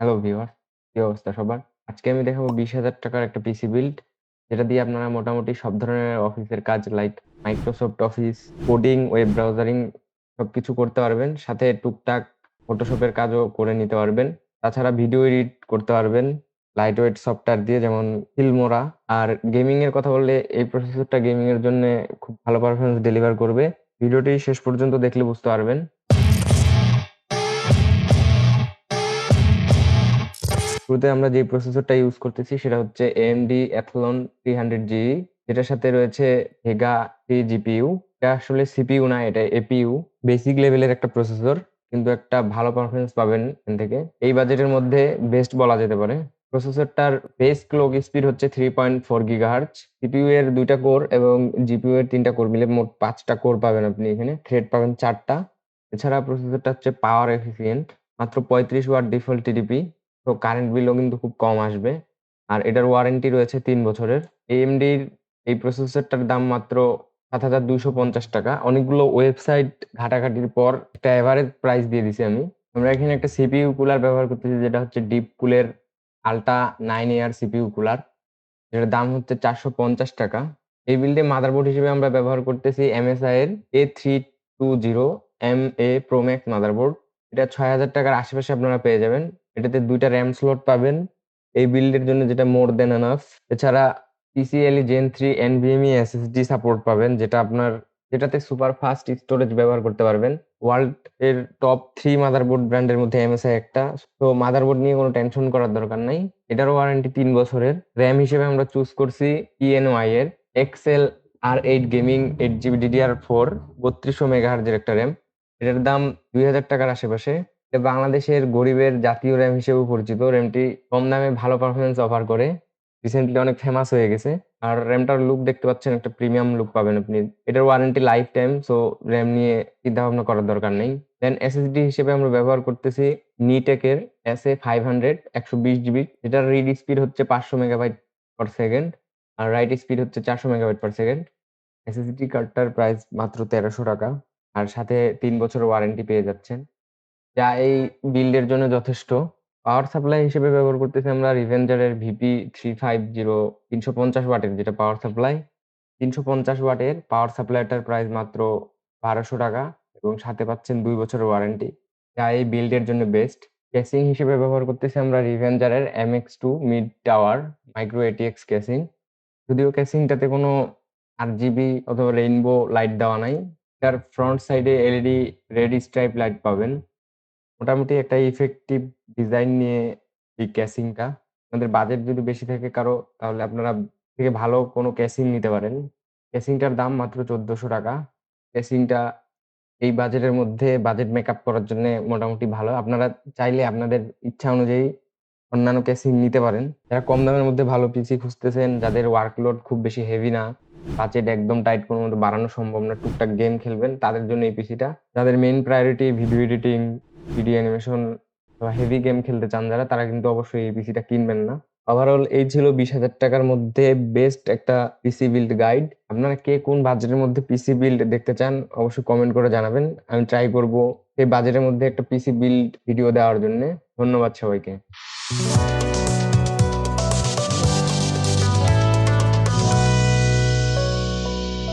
Hello viewers, কি অবস্থা সবার? আজকে আমি দেখাবো 20,000 টাকার একটা পিসি বিল্ড, যেটা দিয়ে আপনারা মোটামুটি সব ধরনের অফিসের কাজ like Microsoft office, coding, web browsing সবকিছু করতে পারবেন। সাথে টুকটাক ফটোশপের কাজও করে নিতে পারবেন। তাছাড়া ভিডিও এডিট করতে পারবেন লাইট ওয়েট সফটওয়্যার দিয়ে, যেমন ফিল্মোরা। আর গেমিং এর কথা বললে এই প্রসেসরটা গেমিং এর জন্য খুব ভালো পারফরম্যান্স ডেলিভার করবে। ভিডিওটি শেষ পর্যন্ত দেখলে বুঝতে পারবেন। শুরুতে আমরা যে প্রসেসরটা ইউজ করতেছি সেটা হচ্ছে AMD Athlon 300G, যেটার সাথে রয়েছে Vega 3 GPU। এটা আসলে সিপিইউ না, এটা এপিইউ। বেসিক লেভেলের একটা প্রসেসর, কিন্তু একটা ভালো পারফরমেন্স পাবেন এখান থেকে। এই বাজেটের মধ্যে বেস্ট বলা যেতে পারে। প্রসেসরটার বেস ক্লক স্পিড হচ্ছে 3.4 GHz। সিপিইউ এর 2টা কোর এবং জিপিইউ এর 3টা কোর মিলে মোট 5টা কোর পাবেন আপনি এখানে। থ্রেড পাবেন 4টা। এছাড়া প্রসেসরটা হচ্ছে পাওয়ার এফিসিয়েন্ট, মাত্র 35 ওয়াট ডিফল্ট টিডিপি। তো কারেন্ট বিলও কিন্তু খুব কম আসবে। আর এটার ওয়ারেন্টি রয়েছে 3 বছরের। AMDর এই প্রসেসরটার দাম মাত্র ৭,২৫০ টাকা। অনেকগুলো ওয়েবসাইট ঘাটাঘাটির পর একটা এভারেজ প্রাইস দিয়ে দিছি আমি। আমরা এখানে একটা সিপিইউ কুলার ব্যবহার করতেছি, যেটা হচ্ছে ডিপ কুলের আল্ট্রা 9 এয়ার সিপিইউ কুলার, যেটার দাম হচ্ছে 450 টাকা। এই বিল্ডে মাদারবোর্ড হিসেবে আমরা ব্যবহার করতেছি MSI এর A320MA Pro Max মাদারবোর্ড। এটা ৬,০০০ টাকার আশেপাশে আপনারা পেয়ে যাবেন। এটাতে 2টা RAM স্লট পাবেন এই বিল্ডের জন্য, যেটা মোর দেন এনাফ। এছাড়া PCIe Gen 3 NVMe SSD support পাবেন, যেটাতে সুপার ফাস্ট স্টোরেজ ব্যবহার করতে পারবেন। ওয়ার্ল্ড এর টপ 3 মাদারবোর্ড ব্র্যান্ডের মধ্যে MSI একটা। তো মাদারবোর্ড নিয়ে কোনো টেনশন করার দরকার নাই। এটারও ওয়ারেন্টি 3 বছরের। RAM হিসেবে আমরা চুজ করছি ENY এর Excel R8 gaming 8GB DDR4 3200 মেগাহার্জের একটা RAM। এটার দাম 2,000 টাকার আশেপাশে। এটা বাংলাদেশের গরিবের জাতীয় RAM হিসেবেও পরিচিত। র্যামটি কম দামে ভালো পারফরমেন্স অফার করে, রিসেন্টলি অনেক ফেমাস হয়ে গেছে। আর র্যামটার লুক দেখতে পাচ্ছেন, একটা প্রিমিয়াম লুক পাবেন আপনি। এটার warranty life time, so RAM নিয়ে চিন্তা ভাবনা করার দরকার নেই। দেন SSD হিসেবে আমরা ব্যবহার করতেছি নিটেকের SA500 120GB, যেটার রিড স্পিড হচ্ছে 500 মেগাবাইট পার সেকেন্ড আর রাইট স্পিড হচ্ছে 400 মেগাবাইট পার সেকেন্ড। SSD কার্ডটার প্রাইস মাত্র 1300 টাকা, আর সাথে 3 বছরের ওয়ারেন্টি পেয়ে যাচ্ছেন, যা এই বিল্ডের জন্য যথেষ্ট। পাওয়ার সাপ্লাই হিসেবে ব্যবহার করতেছি আমরা রিভেঞ্জারের VP350 350 ওয়াটের যেটা পাওয়ার সাপ্লাই। 350 ওয়াটের পাওয়ার সাপ্লাইটার প্রাইস মাত্র 1200 টাকা এবং সাথে পাচ্ছেন 2 বছরের ওয়ারেন্টি, যা এই বিল্ডের জন্য বেস্ট। কেসিং হিসেবে ব্যবহার করতেছি আমরা রিভেঞ্জারের MX2 mid tower micro ATX casing. যদিও কেসিংটাতে কোনো RGB অথবা রেইনবো লাইট দেওয়া নাই। এটার ফ্রন্ট সাইডে LED রেড স্ট্রাইপ লাইট পাবেন। মোটামুটি একটা ইফেক্টিভ ডিজাইন নিয়ে এই ক্যাসিংটা। আপনাদের বাজেট যদি বেশি থাকে কারো, তাহলে আপনারা থেকে ভালো কোনো ক্যাসিং নিতে পারেন। ক্যাসিংটার দাম মাত্র ১৪০০ টাকা। ক্যাসিংটা এই বাজেটের মধ্যে বাজেট মেকআপ করার জন্য মোটামুটি ভালো। আপনারা চাইলে আপনাদের ইচ্ছা অনুযায়ী অন্যান্য ক্যাসিং নিতে পারেন। যারা কম দামের মধ্যে ভালো পিসি খুঁজতেছেন, যাদের ওয়ার্কলোড খুব বেশি হেভি না, বাজেট একদম টাইট কোনো মতো বাড়ানো সম্ভব না, টুকটাক গেম খেলবেন, তাদের জন্য এই পিসিটা। যাদের main priority video editing, video animation বা হেভি গেম খেলতে চান যারা, তারা কিন্তু অবশ্যই এই পিসিটা কিনবেন না। ওভারঅল এই ছিল 20,000 টাকার মধ্যে বেস্ট একটা পিসি বিল্ড গাইড। আপনারা কে কোন বাজেটের মধ্যে পিসি বিল্ড দেখতে চান অবশ্যই কমেন্ট করে জানাবেন। আমি ট্রাই করব এই বাজেটের মধ্যে একটা পিসি বিল্ড ভিডিও দেওয়ার জন্য। ধন্যবাদ সবাইকে।